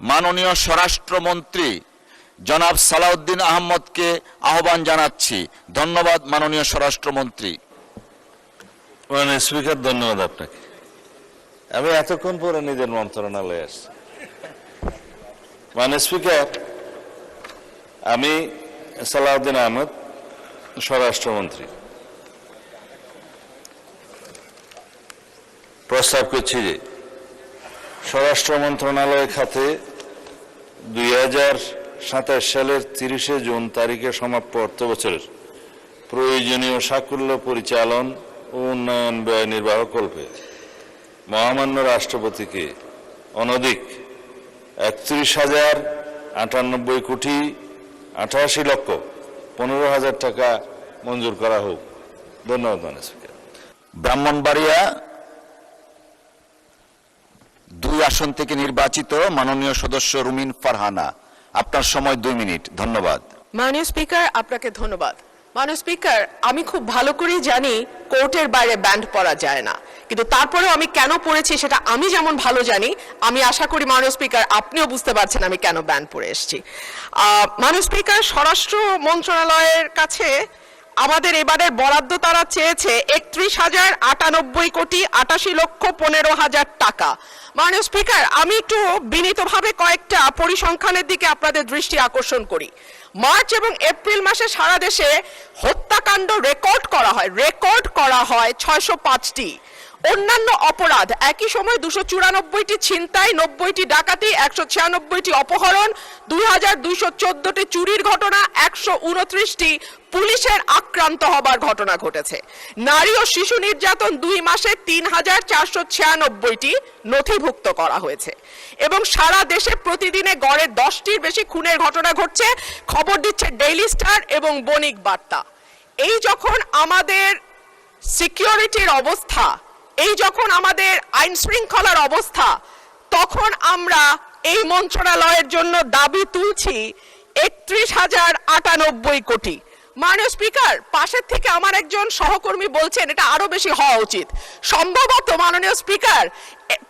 মাননীয় স্বরাষ্ট্রমন্ত্রী জনাব সালাউদ্দিন আহমদকে আহ্বান জানাচ্ছি। ধন্যবাদ মাননীয় স্বরাষ্ট্রমন্ত্রী। মাননীয় স্পিকার, ধন্যবাদ আপনাকে। আমি এতক্ষণ পরে নিজের মন্ত্রণালয়ে আসছি। মাননীয় স্পিকার, আমি সালাউদ্দিন আহমদ, স্বরাষ্ট্রমন্ত্রী, প্রস্তাব করছি যে স্বরাষ্ট্র মন্ত্রণালয় খাতে 2027 সালের 30 জুন তারিখে সমাপ্ত অর্থবছরের প্রয়োজনীয় সাকুল্য পরিচালন ও উন্নয়ন ব্যয় নির্বাহকল্পে মহামান্য রাষ্ট্রপতিকে অনধিক 31,098 কোটি 88 লক্ষ 15,000 টাকা মঞ্জুর করা হোক। ধন্যবাদ মাননীয় স্পিকার। ব্রাহ্মণবাড়িয়া 2 আসন থেকে নির্বাচিত মাননীয় সদস্য রুমিন ফারহানা, আপনার সময় 2 মিনিট। ধন্যবাদ। মাননীয় স্পিকার, আপনাকে ধন্যবাদ। মাননীয় স্পিকার, আমি খুব ভালো করেই জানি কোর্টের বাইরে ব্যান্ড পরা যায় না, কিন্তু তারপরেও আমি কেন পড়েছি সেটা আমি যেমন ভালো জানি, আমি আশা করি মাননীয় স্পিকার আপনিও বুঝতে পারছেন আমি কেন ব্যান্ড পরে এসেছি। মাননীয় স্পিকার, স্বরাষ্ট্র মন্ত্রণালয়ের কাছে আমাদের এবারের বরাদ্দ তারা চেয়েছে 31,098 কোটি 88 লক্ষ 15,000 টাকা। মাননীয় স্পিকার, আমি একটু বিনীতভাবে কয়েকটা পরিসংখ্যানের দিকে আপনাদের দৃষ্টি আকর্ষণ করি। মার্চ এবং এপ্রিল মাসে সারা দেশে হত্যাকাণ্ড রেকর্ড করা হয় 605টি। অন্যান্য অপরাধ একই সময় 294টি ছিনতাই, 90টি ডাকাতি, 196টি অপহরণ, 2,214টি চুরির ঘটনা, 129টি পুলিশের আক্রান্ত হবার ঘটনা ঘটেছে। নারী ও শিশু নির্যাতন 2 মাসে 3,496টি নথিভুক্ত করা হয়েছে এবং সারা দেশে প্রতিদিনে গড়ে 10টির বেশি খুনের ঘটনা ঘটছে, খবর দিচ্ছে ডেইলি স্টার এবং বণিক বার্তা। এই যখন আমাদের সিকিউরিটির অবস্থা, এই যখন আমাদের আইন শৃঙ্খলার অবস্থা, তখন আমরা এই মন্ত্রণালয়ের জন্য দাবি তুলছি 31,098 কোটি। মাননীয় স্পিকার, পাশের থেকে আমার একজন সহকর্মী বলছেন এটা আরো বেশি হওয়া উচিত। সম্ভবত মাননীয় স্পিকার,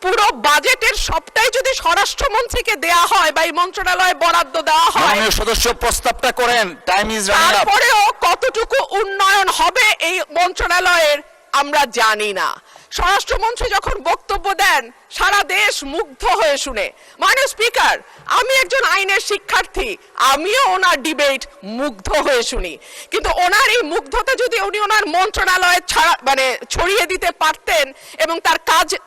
পুরো বাজেটের সবটাই যদি স্বরাষ্ট্রমন্ত্রীকে দেয়া হয় বা এই মন্ত্রণালয়ে বরাদ্দ দেওয়া হয়, মাননীয় সদস্য প্রস্তাবটা করেন, টাইম ইজ রানিং আপ। তারপরেও কতটুকু উন্নয়ন হবে এই মন্ত্রণালয়ের আমরা জানি না। স্বরাষ্ট্রমন্ত্রী যখন বক্তব্য দেন সারা দেশ মুগ্ধ হয়ে শুনে। মাননীয় স্পিকার, আমি একজন আইনের শিক্ষার্থী, আমিও ওনার ডিবেট মুগ্ধ হয়ে শুনি, কিন্তু ওনার এই মুগ্ধতা যদি উনি ওনার মন্ত্রণালয়ে ছড়িয়ে দিতে পারতেন এবং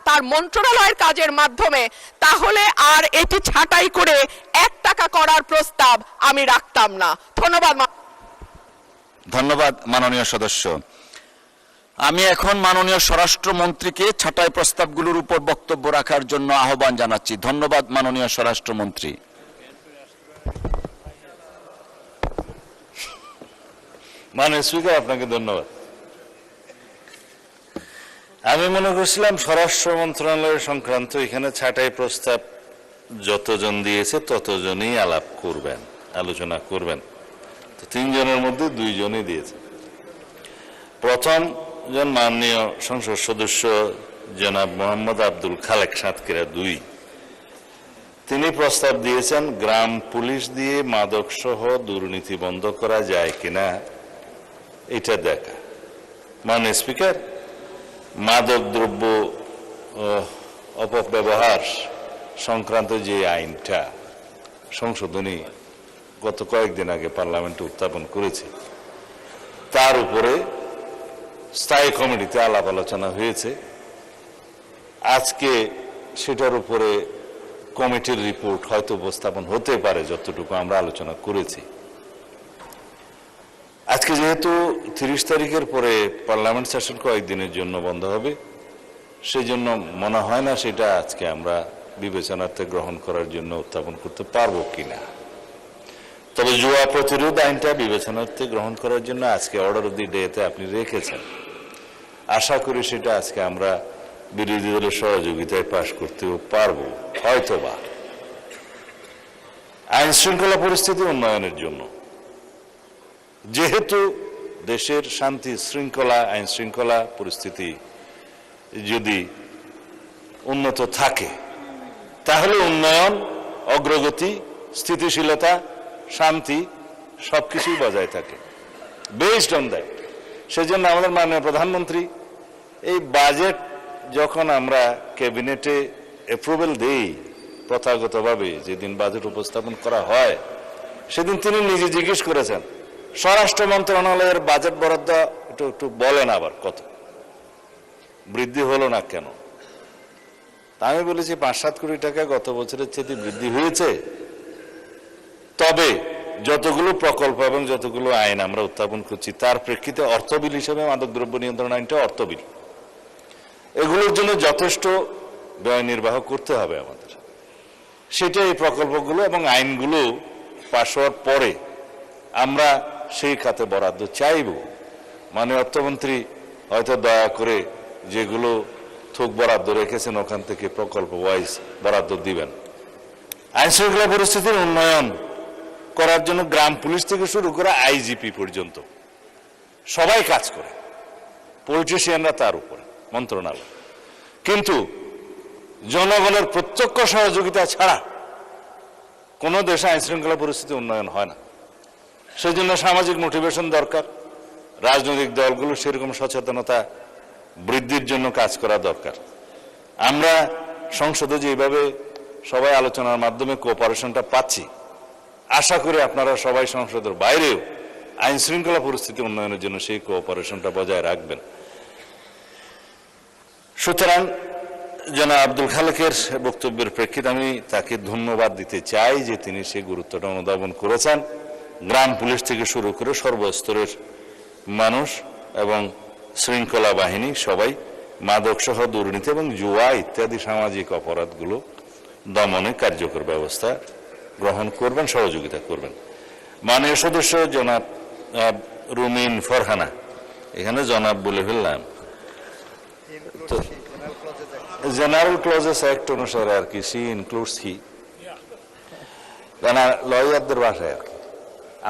তার মন্ত্রণালয়ের কাজের মাধ্যমে, তাহলে আর এটি ছাঁটাই করে 1 টাকা করার প্রস্তাব আমি রাখতাম না। ধন্যবাদ মাননীয় সদস্য। আমি এখন মাননীয় স্বরাষ্ট্রমন্ত্রীকে ছাঁটাই প্রস্তাবগুলোর উপর বক্তব্য রাখার জন্য আহ্বান জানাচ্ছি। ধন্যবাদ মাননীয় স্বরাষ্ট্রমন্ত্রী। মাননীয় স্পিকার, আপনাকে ধন্যবাদ। আমি মনে করছিলাম স্বরাষ্ট্র মন্ত্রণালয় সংক্রান্ত এখানে ছাঁটাই প্রস্তাব যতজন দিয়েছে ততজনই আলোচনা করবেন। তো 3 জনের মধ্যে 2 জনই দিয়েছে। প্রথম জন মাননীয় সংসদ সদস্য জনাব মোহাম্মদ আব্দুল খালেক, সাতক্ষীরা 2, তিনি প্রস্তাব দিয়েছেন গ্রাম পুলিশ দিয়ে মাদক সহ দুর্নীতি বন্ধ করা যায় কিনা এটা দেখা। মাননীয় স্পিকার, মাদক দ্রব্য অপব্যবহার সংক্রান্ত যে আইনটা সংশোধনী গত কয়েকদিন আগে পার্লামেন্টে উত্থাপন করেছে, তার উপরে স্থায়ী কমিটিতে আলাপ আলোচনা হয়েছে। আজকে সেটার উপরে কমিটির রিপোর্ট হয়তো উপস্থাপন হতে পারে, যতটুকু আমরা আলোচনা করেছি। আজকে যেহেতু 30 তারিখের পরে পার্লামেন্ট সেশন কয়েকদিনের জন্য বন্ধ হবে, সেই জন্য মনে হয় না সেটা আজকে আমরা বিবেচনার্থে গ্রহণ করার জন্য উত্থাপন করতে পারবো কিনা। তবে জুয়া প্রতিরোধ আইনটা বিবেচনার্থে গ্রহণ করার জন্য আজকে অর্ডার অফ দি ডেতে আপনি রেখেছেন। আশা করি সেটা আজকে আমরা বিরোধী দলের সহযোগিতায় পাশ করতেও পারবো হয়তোবা। আইন শৃঙ্খলা পরিস্থিতি উন্নয়নের জন্য, যেহেতু দেশের শান্তি শৃঙ্খলা, আইন শৃঙ্খলা পরিস্থিতি যদি উন্নত থাকে, তাহলে উন্নয়ন অগ্রগতি, স্থিতিশীলতা, শান্তি সবকিছুই বজায় থাকে বেসড অন দ্যাট। সেজন্য আমাদের মাননীয় প্রধানমন্ত্রী এই বাজেট যখন আমরা ক্যাবিনেটে অ্যাপ্রুভাল দেই, প্রথাগতভাবে যেদিন বাজেট উপস্থাপন করা হয় সেদিন তিনি নিজে জিজ্ঞেস করেছেন স্বরাষ্ট্র মন্ত্রণালয়ের বাজেট বরাদ্দ একটু বলেন আবার কত বৃদ্ধি হলো না কেন। তা আমি বলেছি 5-7 কোটি টাকা গত বছরের চেয়ে বৃদ্ধি হয়েছে, তবে যতগুলো প্রকল্প এবং যতগুলো আইন আমরা উত্থাপন করছি তার প্রেক্ষিতে অর্থবিল হিসেবে মাদকদ্রব্য নিয়ন্ত্রণ আইনটা অর্থবিল, এগুলোর জন্য যথেষ্ট ব্যয় নির্বাহ করতে হবে আমাদের। সেটা এই প্রকল্পগুলো এবং আইনগুলো পাশ হওয়ার পরে আমরা সেই খাতে বরাদ্দ চাইব। মাননীয় অর্থমন্ত্রী হয়তো দয়া করে যেগুলো থোক বরাদ্দ রেখেছেন ওখান থেকে প্রকল্প ওয়াইজ বরাদ্দ দিবেন। আইন শৃঙ্খলা পরিস্থিতির উন্নয়ন করার জন্য গ্রাম পুলিশ থেকে শুরু করে আইজিপি পর্যন্ত সবাই কাজ করে, পলিটিশিয়ানরা তার উপরে মন্ত্রণালয়, কিন্তু জনগণের প্রত্যক্ষ সহযোগিতা ছাড়া কোনো দেশে আইন শৃঙ্খলা পরিস্থিতি উন্নয়ন হয় না। সেই জন্য সামাজিক মোটিভেশন দরকার, রাজনৈতিক দলগুলো সেরকম সচেতনতা বৃদ্ধির জন্য কাজ করা দরকার। আমরা সংসদে যেভাবে সবাই আলোচনার মাধ্যমে কোঅপারেশনটা পাচ্ছি, আশা করি আপনারা সবাই সংসদের বাইরেও আইন শৃঙ্খলা পরিস্থিতি উন্নয়নের জন্য সেই কোঅপারেশনটা বজায় রাখবেন। সুতরাং জনাব আব্দুল খালেকের বক্তব্যের প্রেক্ষিতে আমি তাকে ধন্যবাদ দিতে চাই যে তিনি সেই গুরুত্বটা অনুধাবন করেছেন। গ্রাম পুলিশ থেকে শুরু করে সর্বস্তরের মানুষ এবং শৃঙ্খলা বাহিনী সবাই মাদক সহ দুর্নীতি এবং জুয়া ইত্যাদি সামাজিক অপরাধগুলো দমনে কার্যকর ব্যবস্থা গ্রহণ করবেন, সহযোগিতা করবেন। মাননীয় সদস্য জনাব রুমিন ফারহানা, এখানে জনাব বলে ফেললাম, তো জেনারেল ক্লজেস অ্যাক্ট অনুসারে আর কি সি ইনক্লুডস হি, লয়ারদের ভাষায় আর কি।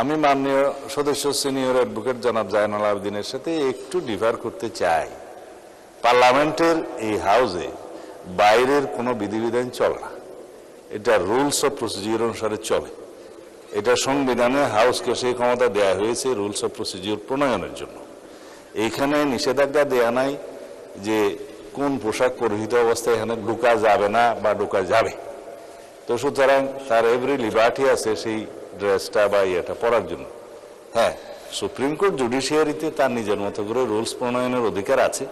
আমি মাননীয় সদস্য সিনিয়র অ্যাডভোকেট জনাব জায়নাল আবেদিনের সাথে একটু ডিফার করতে চাই। পার্লামেন্টের এই হাউসে বাইরের কোনো বিধিবিধান চলে না, এটা রুলস অফ প্রসিডিউর অনুসারে চলে। এটা সংবিধানে হাউসকে সেই ক্ষমতা দেয়া হয়েছে রুলস অফ প্রসিডিউর প্রণয়নের জন্য। এইখানে নিষেধাজ্ঞা দেয়া নাই যে কোন পোশাক পরিহিত অবস্থায় এখানে ঢুকা যাবে না বা ঢুকা যাবে। তো সুতরাং তার এভরি লিবার্টি আছে সেই ড্রেসটা বা ইয়েটা পরার জন্য। হ্যাঁ, সুপ্রিম কোর্ট জুডিশিয়ারিতে তার নিজের মতো করে রুলস প্রণয়নের অধিকার আছে,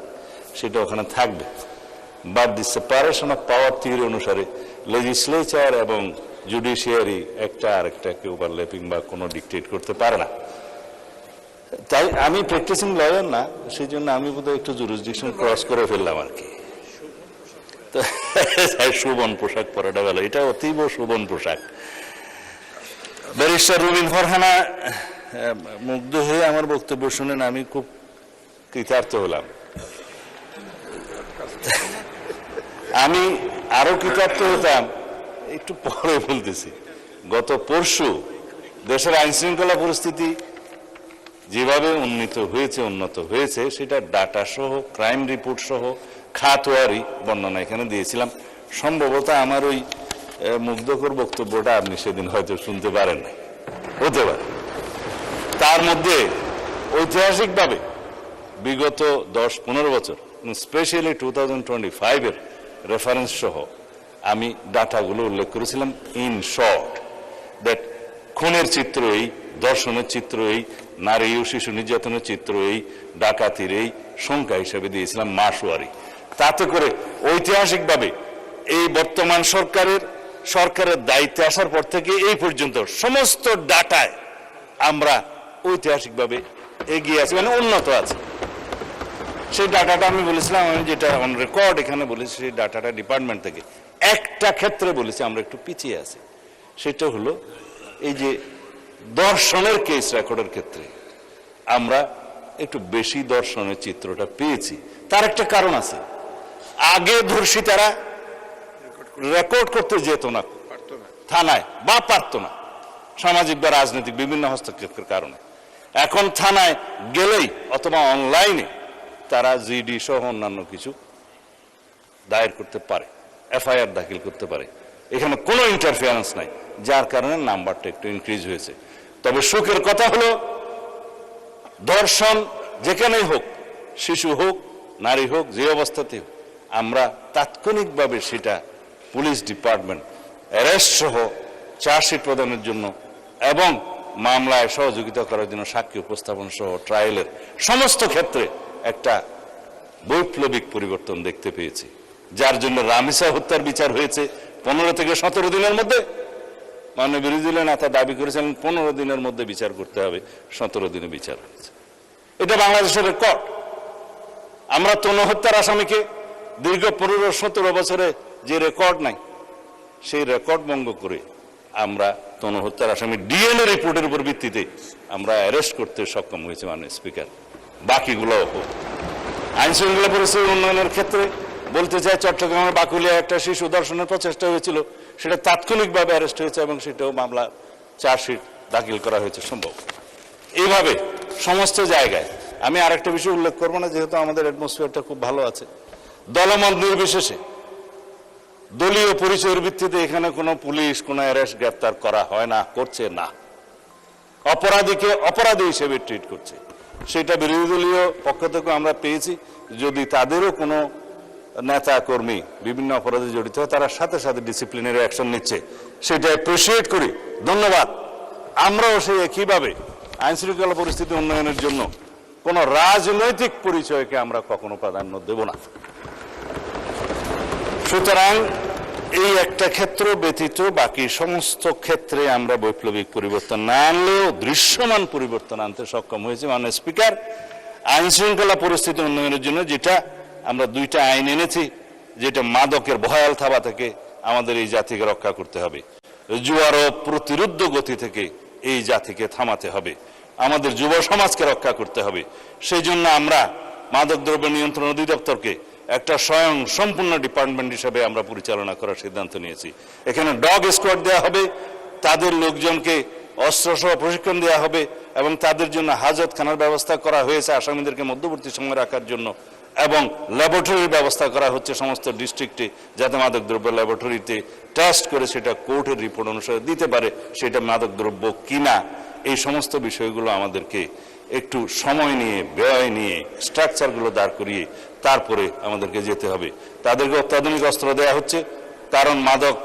সেটা ওখানে থাকবে। But the separation of power theory অনুসারে লেজিসলেচার এবং জুডিশিয়ারি একটা আরেকটাকে ওভারল্যাপিং বা কোনো ডিকটেট করতে পারে না। তাই আমি প্র্যাকটিসিং লয়ার না, সেই জন্য আমি বোধহয় একটু জুরিসডিকশন ক্রস করে ফেললাম আর কি। তো শোভন পোশাক পরাটা ভালো, এটা অতীব শোভন পোশাক। ব্যারিস্টার রুবিন ফারহানা মুগ্ধ হয়ে আমার বক্তব্য শুনেন, আমি খুব কৃতার্থ হলাম। আমি আরো কৃতার্থ হতাম, একটু পরে বলতেছি। গত পরশু দেশের আইন শৃঙ্খলা পরিস্থিতি যেভাবে উন্নত হয়েছে সেটা ডাটা সহ, ক্রাইম রিপোর্ট সহ, খাতওয়ারি বর্ণনা এখানে দিয়েছিলাম। সম্ভবত আমার ওই মুগ্ধকর বক্তব্যটা আপনি সেদিন হয়তো শুনতে পারেন নাই, হতে পারে। তার মধ্যে ঐতিহাসিকভাবে বিগত 10-15 বছর, স্পেশালি 2025-এর রেফারেন্স সহ আমি ডাটাগুলো উল্লেখ করেছিলাম। ইন শর্ট দ্যাট খুনের চিত্র এই, ধর্ষণের চিত্র এই, নারী ও শিশু নির্যাতনের চিত্র এই, ডাকাতির এই সংখ্যা হিসেবে দিয়েছিলাম মাসওয়ারি। তাতে করে ঐতিহাসিকভাবে এই বর্তমান সরকারের দায়িত্বে আসার পর থেকে এই পর্যন্ত সমস্ত ডাটায় আমরা ঐতিহাসিকভাবে এগিয়ে আছি, মানে উন্নত আছে। সেই ডাটাটা আমি বলেছিলাম, আমি যেটা অন রেকর্ড এখানে বলেছি, সেই ডাটাটা ডিপার্টমেন্ট থেকে একটা ক্ষেত্রে বলেছি আমরা একটু পিছিয়ে আছি। সেটা হলো এই যে দর্শনের কেস রেকর্ডের ক্ষেত্রে আমরা একটু বেশি দর্শনের চিত্রটা পেয়েছি। তার একটা কারণ আছে, আগে ধর্ষিতারা রেকর্ড করতে যেত না থানায় বা পারত না, সামাজিক বা রাজনৈতিক বিভিন্ন হস্তক্ষেপের কারণে। এখন থানায় গেলেই অথবা অনলাইনে তারা জিডি সহ অন্যান্য কিছু দায়ের করতে পারে, এফআইআর দাখিল করতে পারে। এখানে কোনো ইন্টারফিয়ারেন্স নাই, যার কারণে নাম্বারটা একটু ইনক্রিজ হয়েছে। তবে সুখের কথা হলো ধর্ষণ যেখানেই হোক, শিশু হোক, নারী হোক, যে অবস্থাতে হোক, আমরা তাৎক্ষণিকভাবে সেটা পুলিশ ডিপার্টমেন্ট অ্যারেস্ট সহ চার্জশিট প্রদানের জন্য এবং মামলায় সহযোগিতা করার জন্য সাক্ষী উপস্থাপন সহ ট্রায়ালের সমস্ত ক্ষেত্রে একটা বৈপ্লবিক পরিবর্তন দেখতে পেয়েছি, যার জন্য রামিসা হত্যার বিচার হয়েছে 15 থেকে 17 দিনের মধ্যে। মাননীয় বিরোধী দলীয় নেতা দাবি করেছিলেন 15 দিনের মধ্যে বিচার করতে হবে, 17 দিনে বিচার হয়েছে। এটা বাংলাদেশের রেকর্ড। আমরা তনু হত্যার আসামিকে দীর্ঘ 15-17 বছরে যে রেকর্ড নাই, সেই রেকর্ড ভঙ্গ করে আমরা তনু হত্যার আসামি ডিএনএ রিপোর্টের উপর ভিত্তিতে আমরা অ্যারেস্ট করতে সক্ষম হয়েছে মাননীয় স্পিকার। বাকিগুলো আইন শৃঙ্খলা পরিস্থিতি উন্নয়নের ক্ষেত্রে বলতে চাই, চট্টগ্রামের বাকুলিয়া একটা শিশু ধর্ষণের প্রচেষ্টা হয়েছিল, সেটা তাৎক্ষণিকভাবে অ্যারেস্ট হয়েছে এবং সেটাও মামলা চার্জশিট দাখিল করা হয়েছে সম্ভব। এইভাবে সমস্ত জায়গায় আমি আরেকটা বিষয় উল্লেখ করবো না, যেহেতু আমাদের অ্যাটমসফিয়ারটা খুব ভালো আছে। দলমত নির্বিশেষে দলীয় পরিচয়ের ভিত্তিতে এখানে কোনো পুলিশ কোনো অ্যারেস্ট গ্রেফতার করা হয় না, করছে না। অপরাধীকে অপরাধী হিসেবে ট্রিট করছে। সেটা বিরোধী দলীয় পক্ষ থেকে আমরা পেয়েছি। যদি তাদেরও কোনো নেতা কর্মী বিভিন্ন অপরাধে জড়িত হয়, তারা সাথে সাথে ডিসিপ্লিনারি অ্যাকশন নিচ্ছে, সেটা অ্যাপ্রিসিয়েট করি, ধন্যবাদ। আমরাও সেই একইভাবে আইন শৃঙ্খলা পরিস্থিতি উন্নয়নের জন্য কোনো রাজনৈতিক পরিচয়কে আমরা কখনো প্রাধান্য দেব না। সুতরাং এই একটা ক্ষেত্র ব্যতীত বাকি সমস্ত ক্ষেত্রে আমরা বৈপ্লবিক পরিবর্তন না আনলেও দৃশ্যমান পরিবর্তন আনতে সক্ষম হয়েছে। মাননীয় স্পিকার, আইন শৃঙ্খলা পরিস্থিতি উন্নয়নের জন্য যেটা আমরা 2টা আইন এনেছি, যেটা মাদকের ভয়াল থাবা থেকে আমাদের এই জাতিকে রক্ষা করতে হবে, জুয়ার প্রতিরোধ গতি থেকে এই জাতিকে থামাতে হবে, আমাদের যুব সমাজকে রক্ষা করতে হবে। সেই জন্য আমরা মাদকদ্রব্য নিয়ন্ত্রণ অধিদপ্তরকে একটা স্বয়ং সম্পূর্ণ ডিপার্টমেন্ট হিসেবে আমরা পরিচালনা করার সিদ্ধান্ত নিয়েছি। এখানে ডগ স্কোয়াড দেওয়া হবে, তাদের লোকজনকে অস্ত্রসহ প্রশিক্ষণ দেওয়া হবে এবং তাদের জন্য হাজতখানার ব্যবস্থা করা হয়েছে আসামিদেরকে মধ্যবর্তী সময় রাখার জন্য, এবং ল্যাবরেটরির ব্যবস্থা করা হচ্ছে সমস্ত ডিস্ট্রিক্টে, যাতে মাদকদ্রব্য ল্যাবরেটরিতে টেস্ট করে সেটা কোর্টের রিপোর্ট অনুসারে দিতে পারে সেটা মাদকদ্রব্য কিনা। এই সমস্ত বিষয়গুলো আমাদেরকে একটু সময় নিয়ে, ব্যয় নিয়ে, স্ট্রাকচারগুলো দাঁড় করিয়ে তারপরে আমাদেরকে যেতে হবে। তাদেরকে অত্যাধুনিক অস্ত্র দেওয়া হচ্ছে, কারণ মাদক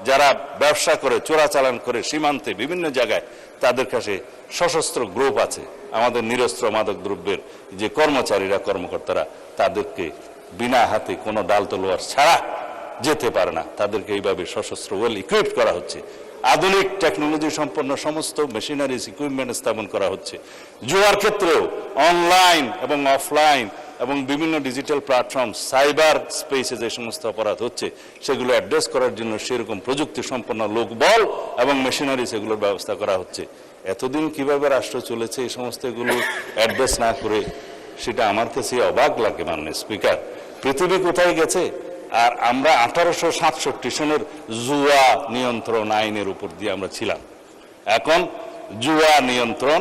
যারা ব্যবসা করে, চোরাচালান করে সীমান্তে বিভিন্ন জায়গায়, তাদের কাছে সশস্ত্র গ্রুপ আছে। আমাদের নিরস্ত্র মাদক দ্রব্যের যে কর্মচারীরা, কর্মকর্তারা, তাদেরকে বিনা হাতে কোনো ডাল তলোয়ার ছাড়া যেতে পারে না। তাদেরকে এইভাবে সশস্ত্র ওয়েল ইকুইপড করা হচ্ছে। আধুনিক টেকনোলজি সম্পন্ন সমস্ত মেশিনারিজ ইকুইপমেন্ট স্থাপন করা হচ্ছে। জুয়ার ক্ষেত্রেও অনলাইন এবং অফলাইন এবং বিভিন্ন ডিজিটাল প্ল্যাটফর্ম, সাইবার স্পেসে যে সমস্ত অপরাধ হচ্ছে, সেগুলো অ্যাড্রেস করার জন্য সেরকম প্রযুক্তি সম্পন্ন লোকবল এবং মেশিনারি সেগুলোর ব্যবস্থা করা হচ্ছে। এতদিন কিভাবে রাষ্ট্র চলেছে এই সমস্ত এগুলো অ্যাড্রেস না করে, সেটা আমার কাছে অবাক লাগে। মাননীয় স্পিকার, পৃথিবী কোথায় গেছে? আর আমরা 1867 সনের জুয়া নিয়ন্ত্রণ আইনের উপর দিয়ে আমরা ছিলাম। এখন জুয়া নিয়ন্ত্রণ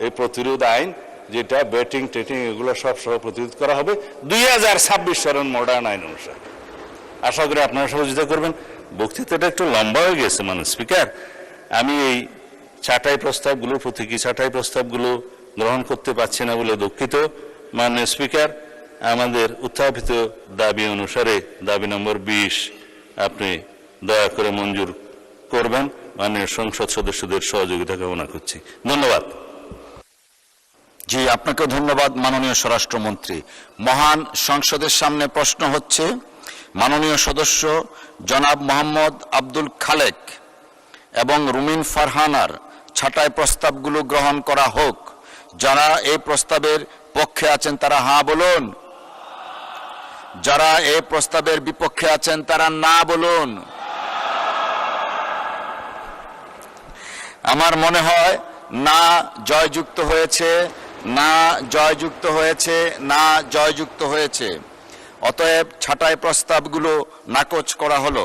এই প্রতিরোধ আইন, যেটা ব্যাটিং টেটিং এগুলো সব সহ প্রতিরোধ করা হবে 2026 সনের মডার্ন আইন অনুসারে। আশা করি আপনারা সহযোগিতা করবেন। বক্তৃতাটা একটু লম্বা হয়ে গেছে মাননীয় স্পিকার। আমি এই ছাঁটাই প্রস্তাবগুলো, প্রতীকী ছাঁটাই প্রস্তাবগুলো গ্রহণ করতে পারছি না বলে দুঃখিত। মাননীয় স্পিকার, আমাদের উত্থাপিত দাবি অনুসারে দাবি নম্বর 20 আপনি দয়া করে মঞ্জুর করবেন। মাননীয় সংসদ সদস্যদের সহযোগিতা কামনা করছি। ধন্যবাদ। জি, আপনাকে ধন্যবাদ মাননীয় স্বরাষ্ট্রমন্ত্রী। মহান সংসদের সামনে প্রশ্ন হচ্ছে, মাননীয় সদস্য জনাব মোহাম্মদ আব্দুল খালেক এবং রুমিন ফারহানার ছাঁটাই প্রস্তাবগুলো গ্রহণ করা হোক। যারা এই প্রস্তাবের পক্ষে আছেন তারা হ্যাঁ বলুন, যারা এই প্রস্তাবের বিপক্ষে আছেন তারা না বলুন। আমার মনে হয় না জয়যুক্ত হয়েছে, না জয়যুক্ত হয়েছে, না জয়যুক্ত হয়েছে। অতএব ছাঁটাই প্রস্তাবগুলো নাকচ করা হলো।